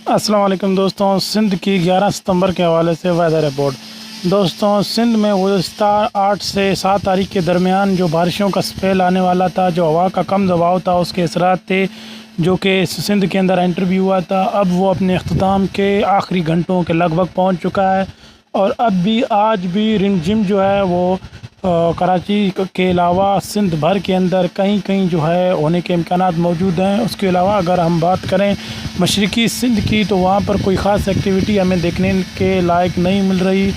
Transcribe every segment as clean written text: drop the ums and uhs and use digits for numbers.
अस्सलाम वालेकुम दोस्तों, सिंध की 11 सितंबर के हवाले से वेदर रिपोर्ट। दोस्तों, सिंध में गुज़श्ता 8 से 7 तारीख के दरमियान जो बारिशों का स्पेल आने वाला था, जो हवा का कम दबाव था, उसके असरात थे जो कि सिंध के अंदर एंटर भी हुआ था। अब वो अपने अख्ताम के आखिरी घंटों के लगभग पहुंच चुका है और अब भी आज भी रिमझिम जो है वो कराची के अलावा सिंध भर के अंदर कहीं कहीं जो है होने के इम्कानात मौजूद हैं। उसके अलावा अगर हम बात करें मशरक़ी सिंध की, तो वहाँ पर कोई ख़ास एक्टिविटी हमें देखने के लायक नहीं मिल रही।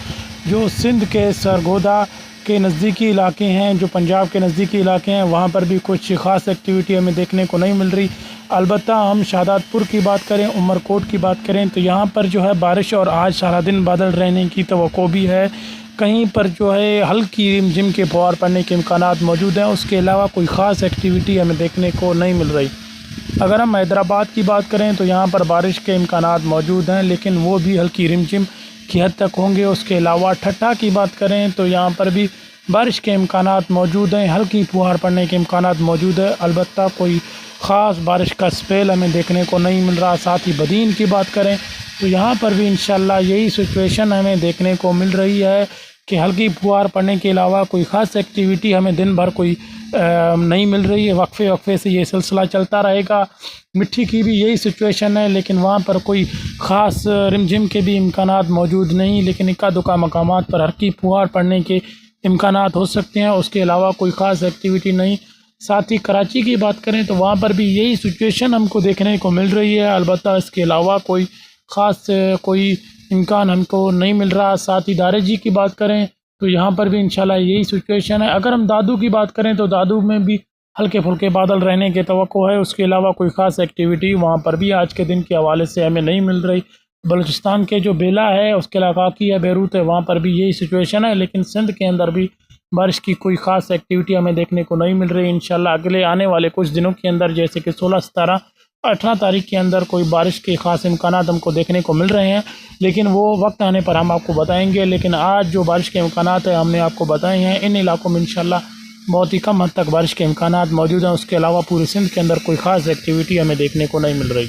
जो सिंध के सरगोदा के नज़दीकी इलाके हैं, जो पंजाब के नज़दीकी इलाके हैं, वहाँ पर भी कुछ ख़ास एक्टिविटी हमें देखने को नहीं मिल रही। अलबत्ता हम शहादतपुर की बात करें, उमरकोट की बात करें, तो यहाँ पर जो है बारिश और आज सारा दिन बादल रहने की तवक्को भी है। कहीं पर जो है हल्की रिमझिम के फुहार पड़ने के इम्कानात मौजूद हैं। उसके अलावा कोई ख़ास एक्टिविटी हमें देखने को नहीं मिल रही। अगर हम हैदराबाद की बात करें तो यहाँ पर बारिश के इम्कानात मौजूद हैं, लेकिन वो भी हल्की रिमझिम की हद तक होंगे। उसके अलावा ठट्ठा की बात करें तो यहाँ पर भी बारिश के इम्कानात मौजूद हैं, हल्की फुहार पड़ने के इम्कानात मौजूद है। अलबत्ता कोई ख़ास बारिश का स्पेल हमें देखने को नहीं मिल रहा। साथ ही बदीन की बात करें तो यहाँ पर भी इंशाल्लाह यही सिचुएशन हमें देखने को मिल रही है कि हल्की फुहार पड़ने के अलावा कोई ख़ास एक्टिविटी हमें दिन भर कोई नहीं मिल रही है। वक्फे से ये सिलसिला चलता रहेगा। मिट्टी की भी यही सिचुएशन है, लेकिन वहाँ पर कोई ख़ास रिमझिम के भी इम्कानात मौजूद नहीं, लेकिन इक्का दुक्का मकामात पर हल्की फुहार पड़ने के इम्कानात हो सकते हैं। उसके अलावा कोई ख़ास एक्टिविटी नहीं। साथ ही कराची की बात करें तो वहाँ पर भी यही सिचुएशन हमको देखने को मिल रही है। अलबत्ता इसके अलावा कोई ख़ास कोई इम्कान हमको नहीं मिल रहा। साथ ही दारे जी की बात करें तो यहाँ पर भी इंशाल्लाह यही सिचुएशन है। अगर हम दादू की बात करें तो दादू में भी हल्के फुल्के बादल रहने के तवक्को है। उसके अलावा कोई ख़ास एक्टिविटी वहाँ पर भी आज के दिन के हवाले से हमें नहीं मिल रही। बलूचिस्तान के जो बेला है, उसके अलावा की है बेरूत है, वहाँ पर भी यही सिचुएशन है। लेकिन सिंध के अंदर भी बारिश की कोई ख़ास एक्टिविटी हमें देखने को नहीं मिल रही। इंशाल्लाह अगले आने वाले कुछ दिनों के अंदर, जैसे कि 16, 17, 18 तारीख के अंदर कोई बारिश के ख़ास इम्कानात हमको देखने को मिल रहे हैं, लेकिन वो वक्त आने पर हम आपको बताएंगे। लेकिन आज जो बारिश के इम्कानात है हमने आपको बताए हैं। इन इलाकों में इंशाल्लाह बहुत ही कम हद तक बारिश के इम्कानात मौजूद हैं। उसके अलावा पूरे सिंध के अंदर कोई ख़ास एक्टिविटी हमें देखने को नहीं मिल रही।